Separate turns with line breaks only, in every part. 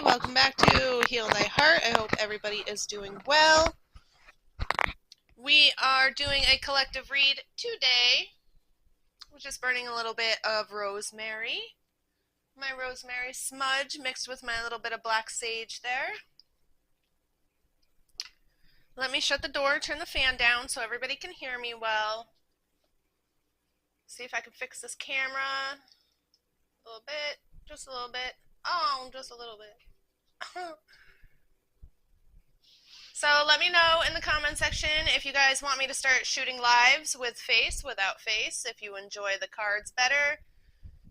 welcome back to Heal Thy Heart. I hope everybody is doing well. We are doing a collective read today. We're just burning a little bit of rosemary. My rosemary smudge mixed with my little bit of black sage there. Let me shut the door, turn the fan down so everybody can hear me well. See if I can fix this camera. A little bit, just a little bit. Oh, just a little bit. So let me know in the comment section if you guys want me to start shooting lives with face, without face, if you enjoy the cards better.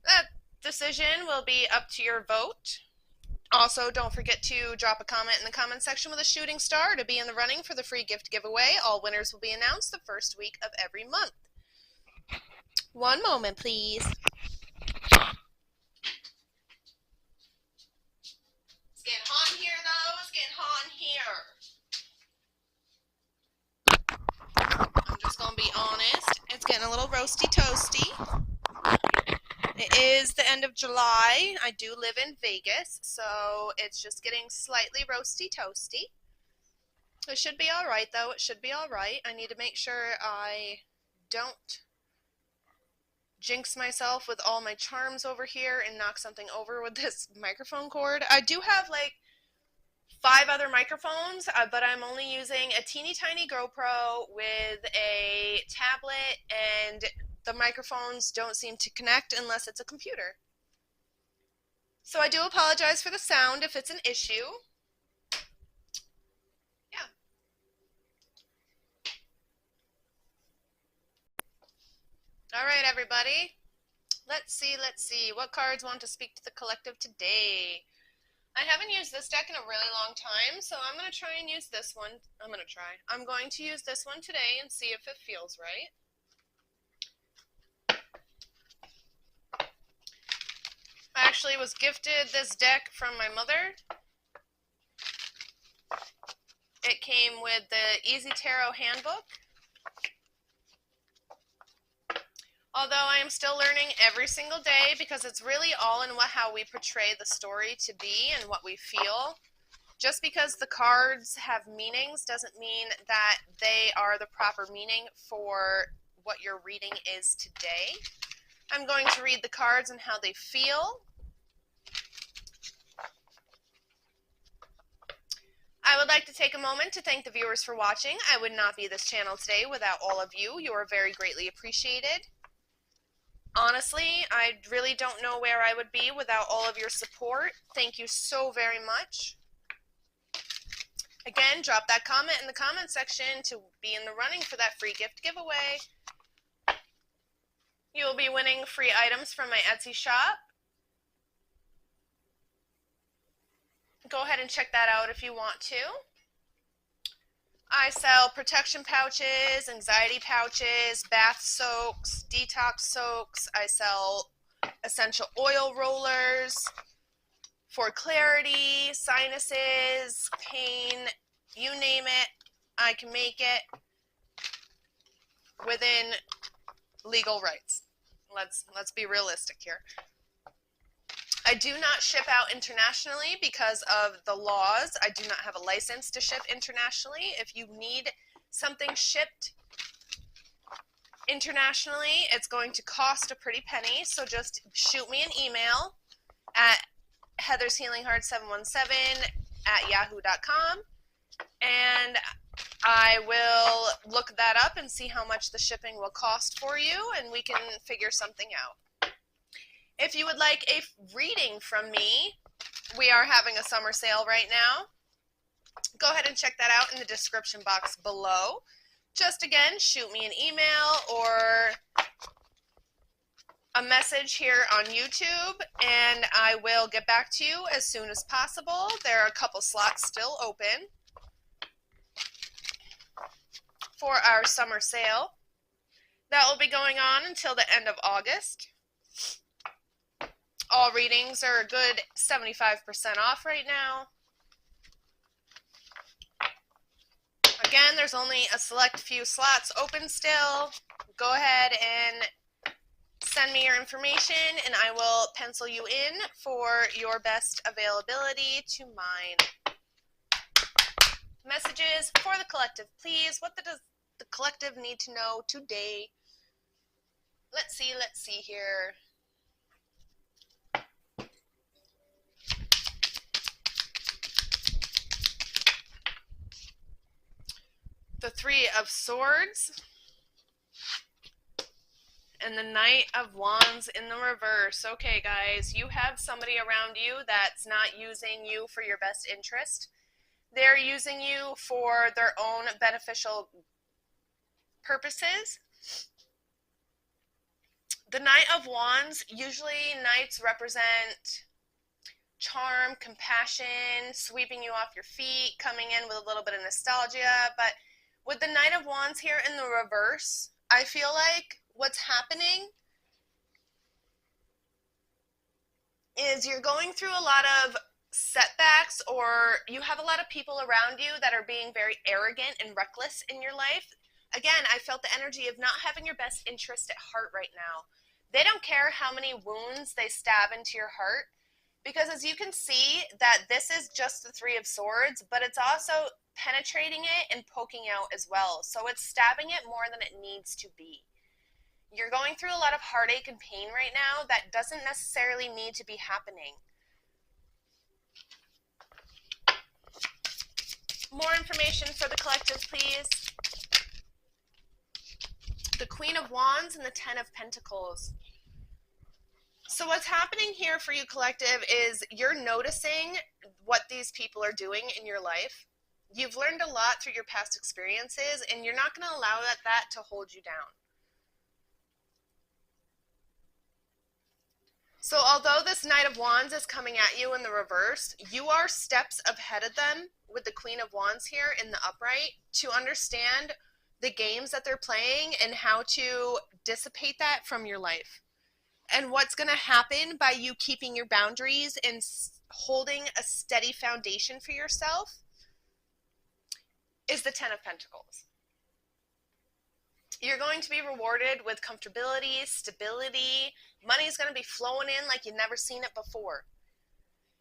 That decision will be up to your vote. Also, don't forget to drop a comment in the comment section with a shooting star to be in the running for the free gift giveaway. All winners will be announced the first week of every month. One moment, please. It's getting hot in here, though. It's getting hot in here. I'm just going to be honest. It's getting a little roasty toasty. It is the end of July. I do live in Vegas, so it's just getting slightly roasty toasty. It should be all right, though. It should be all right. I need to make sure I don't jinx myself with all my charms over here and knock something over with this microphone cord. I do have like 5 other microphones, but I'm only using a teeny tiny GoPro with a tablet, and the microphones don't seem to connect unless it's a computer. So I do apologize for the sound if it's an issue. Yeah. All right, everybody. Let's see. What cards want to speak to the collective today? I haven't used this deck in a really long time, so I'm going to try and use this one. I'm going to use this one today and see if it feels right. I actually was gifted this deck from my mother. It came with the Easy Tarot Handbook. Although I am still learning every single day, because it's really all in how we portray the story to be and what we feel. Just because the cards have meanings doesn't mean that they are the proper meaning for what your reading is today. I'm going to read the cards and how they feel. I would like to take a moment to thank the viewers for watching. I would not be this channel today without all of you. You are very greatly appreciated. Honestly, I really don't know where I would be without all of your support. Thank you so very much. Again, drop that comment in the comment section to be in the running for that free gift giveaway. You will be winning free items from my Etsy shop. Go ahead and check that out if you want to. I sell protection pouches, anxiety pouches, bath soaks, detox soaks. I sell essential oil rollers for clarity, sinuses, pain, you name it. I can make it within legal rights. Let's be realistic here. I do not ship out internationally because of the laws. I do not have a license to ship internationally. If you need something shipped internationally, it's going to cost a pretty penny. So just shoot me an email at heathershealingheart717@yahoo.com, and I will look that up and see how much the shipping will cost for you, and we can figure something out. If you would like a reading from me, we are having a summer sale right now. Go ahead and check that out in the description box below. Just again, shoot me an email or a message here on YouTube, and I will get back to you as soon as possible. There are a couple slots still open for our summer sale. That will be going on until the end of August. All readings are a good 75% off right now. Again, there's only a select few slots open still. Go ahead and send me your information and I will pencil you in for your best availability to mine. Messages for the collective, please. What does the collective need to know today? Let's see here. The Three of Swords and the Knight of Wands in the reverse. Okay, guys, you have somebody around you that's not using you for your best interest. They're using you for their own beneficial purposes. The Knight of Wands, usually knights represent charm, compassion, sweeping you off your feet, coming in with a little bit of nostalgia, but with the Knight of Wands here in the reverse, I feel like what's happening is you're going through a lot of setbacks, or you have a lot of people around you that are being very arrogant and reckless in your life. Again, I felt the energy of not having your best interest at heart right now. They don't care how many wounds they stab into your heart, because as you can see that this is just the Three of Swords, but it's also penetrating it and poking out as well. So it's stabbing it more than it needs to be. You're going through a lot of heartache and pain right now that doesn't necessarily need to be happening. More information for the collective, please. The Queen of Wands and the Ten of Pentacles. So what's happening here for you, collective, is you're noticing what these people are doing in your life. You've learned a lot through your past experiences, and you're not going to allow that to hold you down. So although this Knight of Wands is coming at you in the reverse, you are steps ahead of them with the Queen of Wands here in the upright to understand the games that they're playing and how to dissipate that from your life. And what's going to happen by you keeping your boundaries and holding a steady foundation for yourself is the Ten of Pentacles. You're going to be rewarded with comfortability, stability. Money's going to be flowing in like you've never seen it before.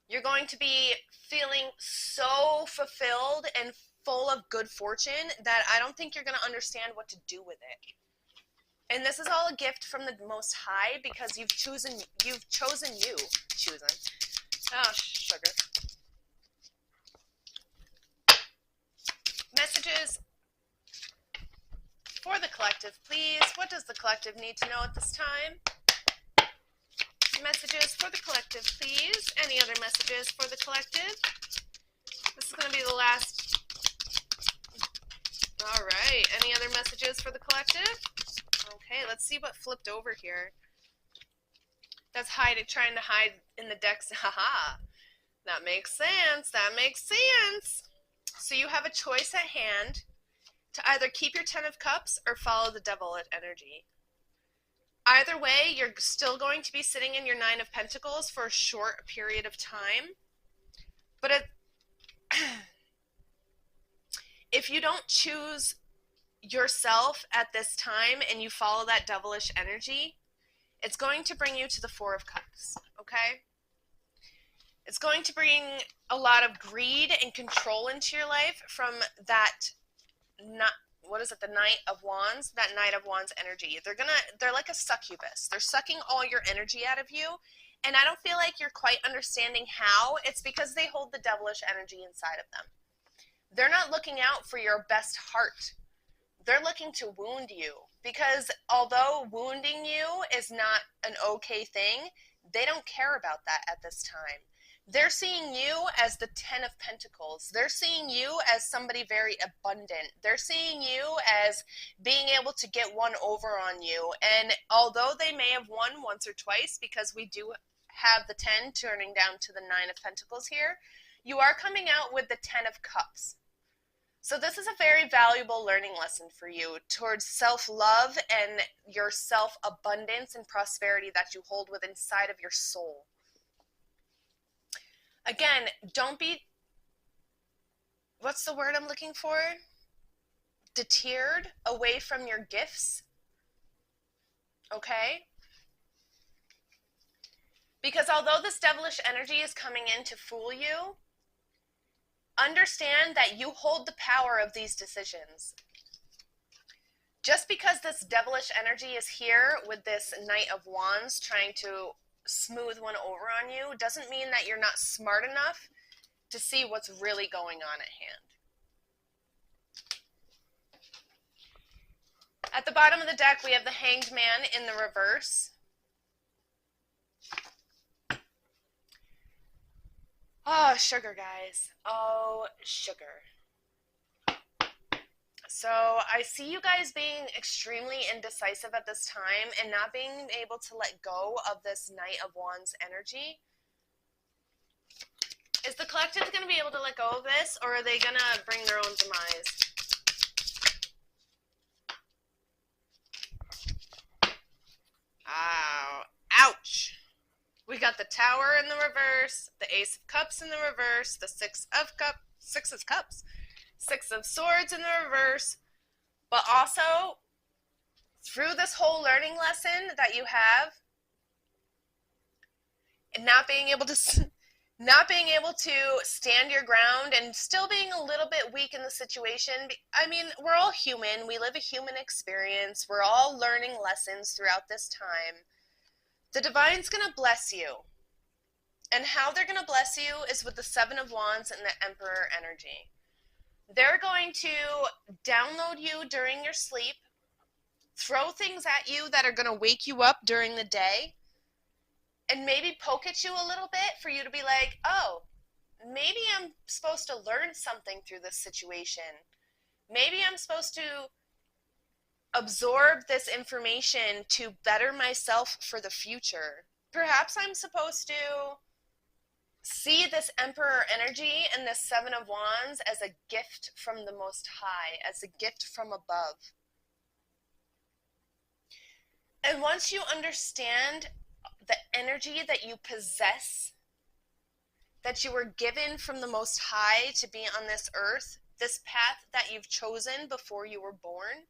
You're going to be feeling so fulfilled and full of good fortune that I don't think you're going to understand what to do with it. And this is all a gift from the Most High, because you've chosen you. Oh, sugar. Messages for the collective, please. What does the collective need to know at this time? Messages for the collective, please. Any other messages for the collective? This is going to be the last. All right. Any other messages for the collective? Okay, let's see what flipped over here. That's trying to hide in the decks. Haha. That makes sense. That makes sense. So you have a choice at hand to either keep your Ten of Cups or follow the Devil energy. Either way, you're still going to be sitting in your Nine of Pentacles for a short period of time. But if you don't choose yourself at this time and you follow that devilish energy, it's going to bring you to the Four of Cups, okay? It's going to bring a lot of greed and control into your life from that, the Knight of Wands, that Knight of Wands energy. They're like a succubus. They're sucking all your energy out of you, and I don't feel like you're quite understanding how. It's because they hold the devilish energy inside of them. They're not looking out for your best heart. They're looking to wound you, because although wounding you is not an okay thing, they don't care about that at this time. They're seeing you as the Ten of Pentacles. They're seeing you as somebody very abundant. They're seeing you as being able to get one over on you. And although they may have won once or twice, because we do have the 10 turning down to the 9 of Pentacles here, you are coming out with the 10 of Cups. So this is a very valuable learning lesson for you towards self-love and your self-abundance and prosperity that you hold within inside of your soul. Again, don't be, what's the word I'm looking for? Deterred away from your gifts. Okay? Because although this devilish energy is coming in to fool you, understand that you hold the power of these decisions. Just because this devilish energy is here with this Knight of Wands trying to smooth one over on you doesn't mean that you're not smart enough to see what's really going on at hand. At the bottom of the deck, we have the Hanged Man in the reverse. Oh, sugar, guys. Oh, sugar. So I see you guys being extremely indecisive at this time and not being able to let go of this Knight of Wands energy. Is the collective going to be able to let go of this, or are they going to bring their own demise? Ow. Ouch. We got the Tower in the reverse, the Ace of Cups in the reverse, the Six of Cups, Six of Swords in the reverse, but also through this whole learning lesson that you have, and not being able to stand your ground and still being a little bit weak in the situation. I mean, we're all human. We live a human experience. We're all learning lessons throughout this time. The Divine's going to bless you. And how they're going to bless you is with the Seven of Wands and the Emperor energy. They're going to download you during your sleep, throw things at you that are going to wake you up during the day, and maybe poke at you a little bit for you to be like, oh, maybe I'm supposed to learn something through this situation. Maybe I'm supposed to absorb this information to better myself for the future. Perhaps I'm supposed to see this Emperor energy and this Seven of Wands as a gift from the Most High, as a gift from above. And once you understand the energy that you possess, that you were given from the Most High to be on this earth, this path that you've chosen before you were born,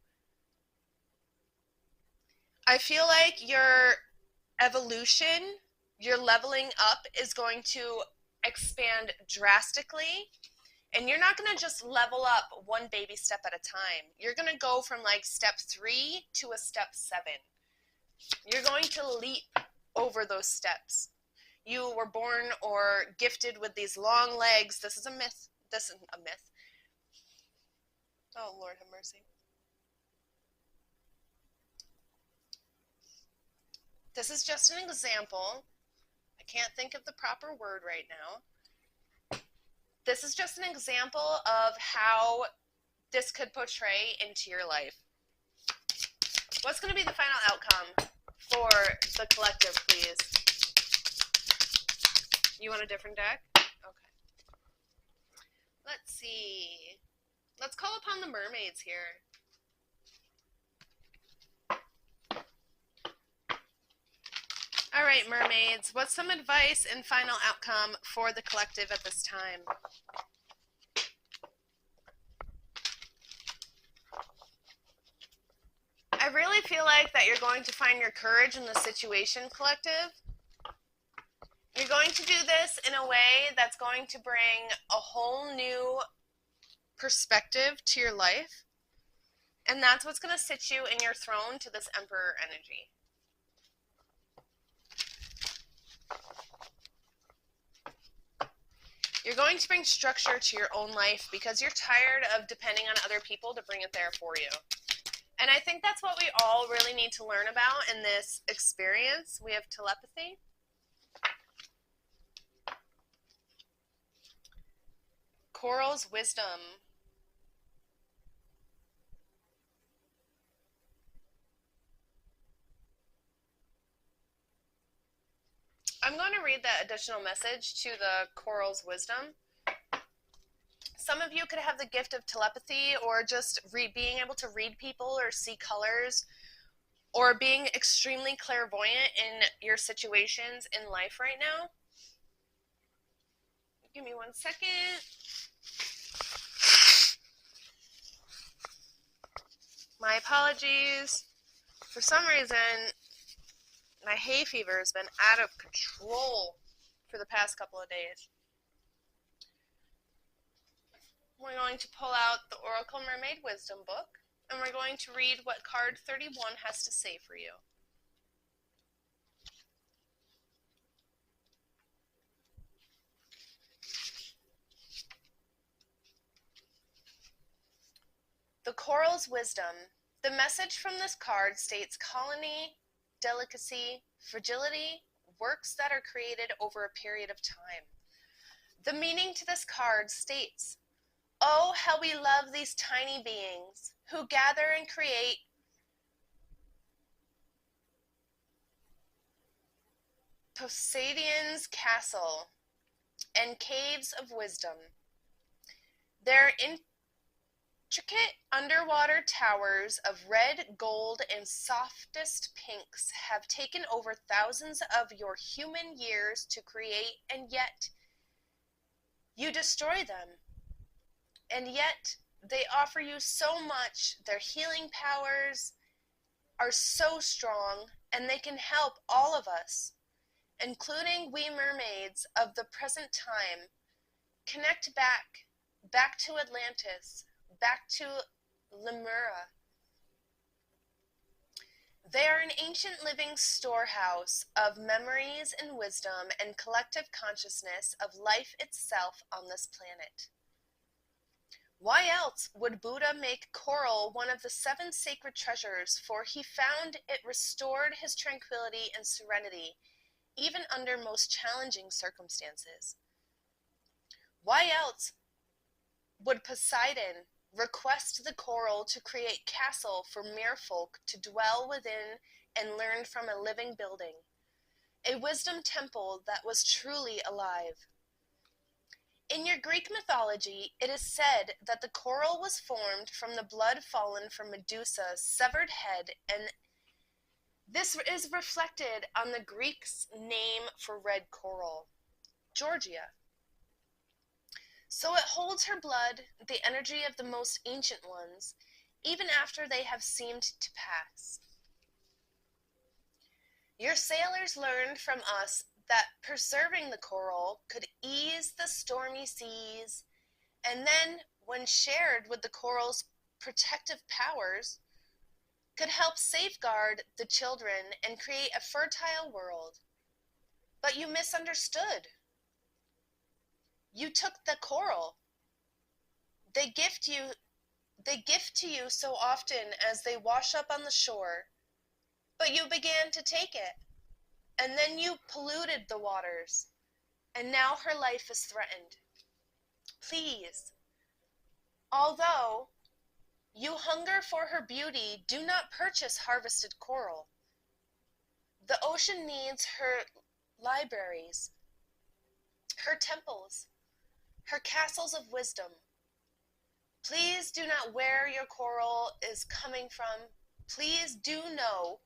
I feel like your evolution, your leveling up is going to expand drastically, and you're not going to just level up one baby step at a time. You're going to go from like step 3 to a step 7. You're going to leap over those steps. You were born or gifted with these long legs. This is a myth. This isn't a myth. Oh, Lord have mercy. This is just an example. I can't think of the proper word right now. This is just an example of how this could portray into your life. What's going to be the final outcome for the collective, please? You want a different deck? Okay. Let's see. Let's call upon the mermaids here. All right, mermaids, what's some advice and final outcome for the collective at this time? I really feel like that you're going to find your courage in the situation, collective. You're going to do this in a way that's going to bring a whole new perspective to your life. And that's what's going to sit you in your throne to this Emperor energy. You're going to bring structure to your own life because you're tired of depending on other people to bring it there for you. And I think that's what we all really need to learn about in this experience. We have telepathy. Coral's wisdom. I'm going to read that additional message to the Coral's wisdom. Some of you could have the gift of telepathy, or just being able to read people or see colors, or being extremely clairvoyant in your situations in life right now. Give me 1 second. My apologies. For some reason, my hay fever has been out of control. troll for the past couple of days. We're going to pull out the Oracle Mermaid Wisdom book, and we're going to read what card 31 has to say for you. The Coral's Wisdom. The message from this card states colony, delicacy, fragility, works that are created over a period of time. The meaning to this card states, "Oh, how we love these tiny beings who gather and create Poseidon's castle and caves of wisdom. Their intricate underwater towers of red, gold, and softest pinks have taken over thousands of your human years to create, and yet you destroy them. And yet they offer you so much. Their healing powers are so strong, and they can help all of us, including we mermaids of the present time, connect back to Atlantis, back to Lemura. They are an ancient living storehouse of memories and wisdom and collective consciousness of life itself on this planet. Why else would Buddha make coral one of the 7 sacred treasures, for he found it restored his tranquility and serenity, even under most challenging circumstances? Why else would Poseidon request the coral to create castle for merfolk to dwell within and learn from a living building, a wisdom temple that was truly alive? In your Greek mythology, it is said that the coral was formed from the blood fallen from Medusa's severed head, and this is reflected on the Greeks' name for red coral, Georgia. So it holds her blood, the energy of the most ancient ones, even after they have seemed to pass. Your sailors learned from us that preserving the coral could ease the stormy seas, and then, when shared with the coral's protective powers, could help safeguard the children and create a fertile world. But you misunderstood. You took the coral. They gift to you so often as they wash up on the shore, but you began to take it, and then you polluted the waters, and now her life is threatened. Please, although you hunger for her beauty, do not purchase harvested coral. The ocean needs her libraries, her temples, her castles of wisdom. Please do not where your coral is coming from. Please do know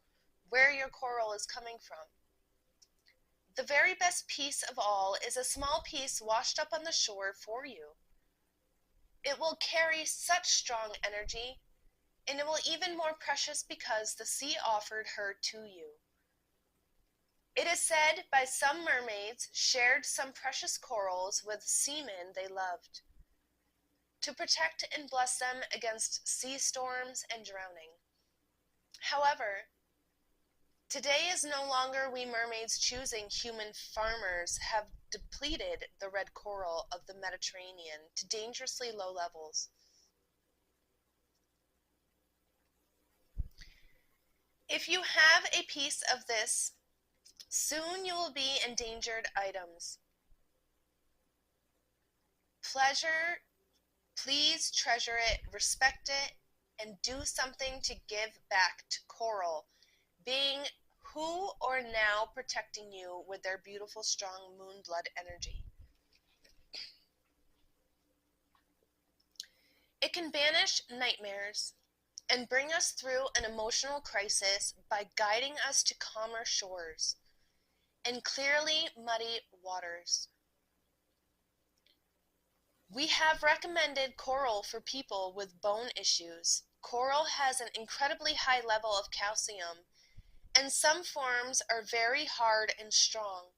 where your coral is coming from. The very best piece of all is a small piece washed up on the shore for you. It will carry such strong energy, and it will even more precious because the sea offered her to you. It is said by some mermaids shared some precious corals with seamen they loved, to protect and bless them against sea storms and drowning. However, today is no longer we mermaids choosing. Human farmers have depleted the red coral of the Mediterranean to dangerously low levels. If you have a piece of this, soon you will be endangered items. Please treasure it, respect it, and do something to give back to coral, being who are now protecting you with their beautiful, strong moon blood energy. It can banish nightmares and bring us through an emotional crisis by guiding us to calmer shores and clearly muddy waters. We have recommended coral for people with bone issues. Coral has an incredibly high level of calcium, and some forms are very hard and strong.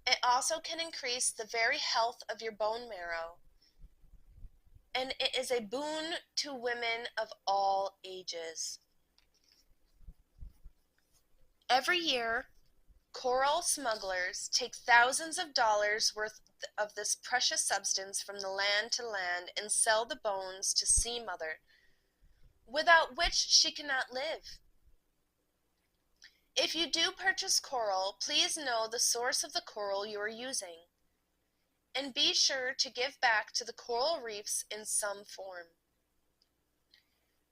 It also can increase the very health of your bone marrow. And it is a boon to women of all ages. Every year, coral smugglers take thousands of dollars worth of this precious substance from the land to land and sell the bones to Sea Mother, without which she cannot live. If you do purchase coral, please know the source of the coral you are using, and be sure to give back to the coral reefs in some form.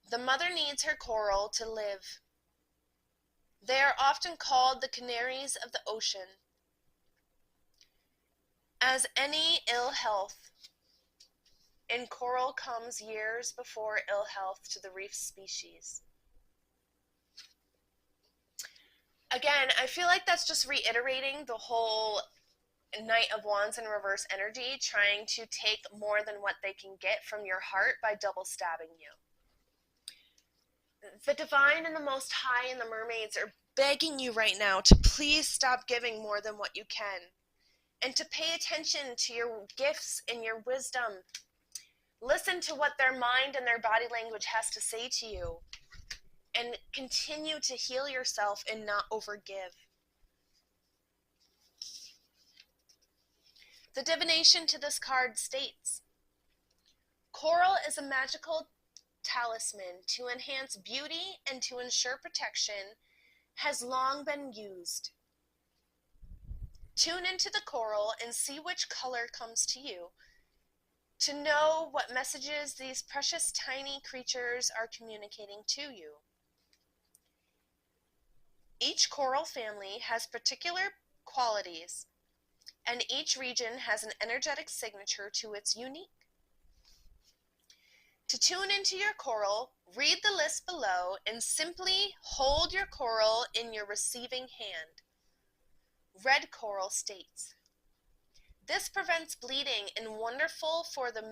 The mother needs her coral to live. They are often called the canaries of the ocean. As any ill health in coral comes years before ill health to the reef species. Again, I feel like that's just reiterating the whole Knight of Wands in reverse energy, trying to take more than what they can get from your heart by double stabbing you. The divine and the most high and the mermaids are begging you right now to please stop giving more than what you can, and to pay attention to your gifts and your wisdom. Listen to what their mind and their body language has to say to you, and continue to heal yourself and not overgive. The divination to this card states, coral is a magical talisman to enhance beauty and to ensure protection, has long been used. Tune into the coral and see which color comes to you, to know what messages these precious tiny creatures are communicating to you. Each coral family has particular qualities, and each region has an energetic signature to its unique. To tune into your coral, read the list below and simply hold your coral in your receiving hand. Red coral states, this prevents bleeding and wonderful for the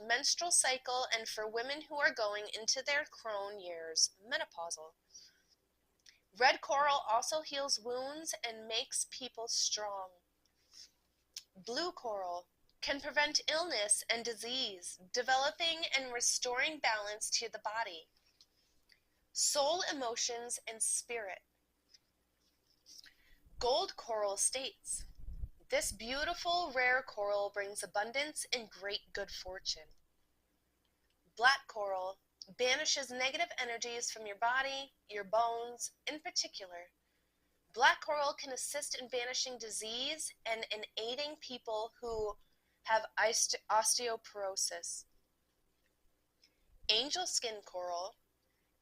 menstrual cycle and for women who are going into their crone years, menopausal. Red coral also heals wounds and makes people strong. Blue coral can prevent illness and disease, developing and restoring balance to the body, soul, emotions, and spirit. Gold coral states, this beautiful, rare coral brings abundance and great good fortune. Black coral banishes negative energies from your body, your bones in particular. Black coral can assist in banishing disease and in aiding people who have osteoporosis. Angel skin coral.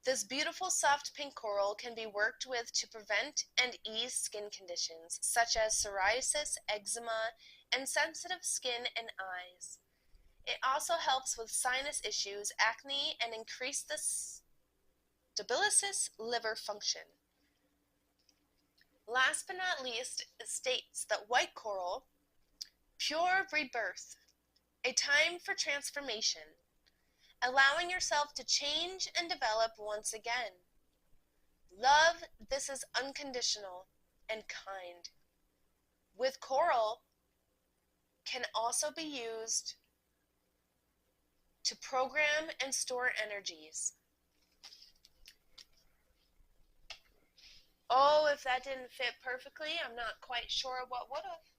This beautiful soft pink coral can be worked with to prevent and ease skin conditions such as psoriasis, eczema, and sensitive skin and eyes. It also helps with sinus issues, acne, and increase the stabilis liver function. Last but not least, it states that white coral, pure rebirth, a time for transformation, allowing yourself to change and develop once again. Love, this is unconditional and kind. With coral, can also be used to program and store energies. Oh, if that didn't fit perfectly, I'm not quite sure what would have.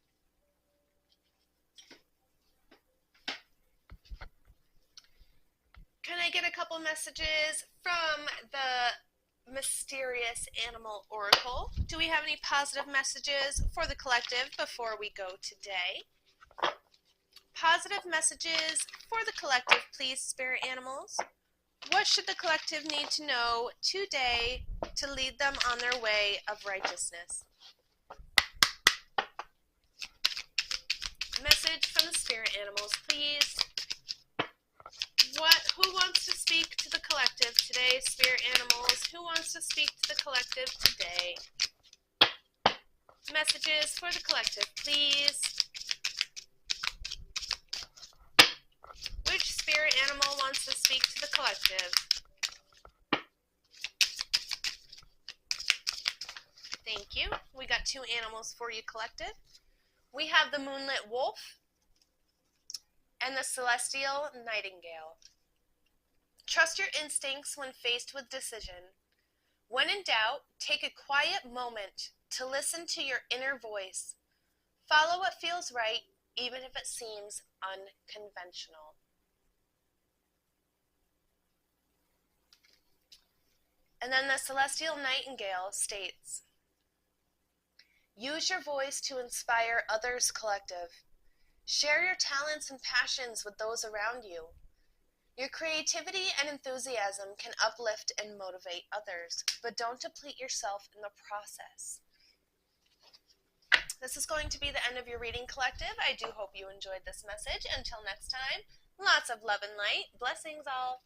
Can I get a couple messages from the Mysterious Animal Oracle? Do we have any positive messages for the collective before we go today? Positive messages for the collective, please, spirit animals. What should the collective need to know today to lead them on their way of righteousness? Message from the spirit animals, please. Who wants to speak to the collective today, spirit animals? Who wants to speak to the collective today? Messages for the collective, please. Which spirit animal wants to speak to the collective? Thank you. We got 2 animals for you, collective. We have the moonlit wolf and the celestial nightingale. Trust your instincts when faced with decision. When in doubt, take a quiet moment to listen to your inner voice. Follow what feels right, even if it seems unconventional. And then the celestial nightingale states, use your voice to inspire others collective. Share your talents and passions with those around you. Your creativity and enthusiasm can uplift and motivate others, but don't deplete yourself in the process. This is going to be the end of your reading collective. I do hope you enjoyed this message. Until next time, lots of love and light. Blessings all.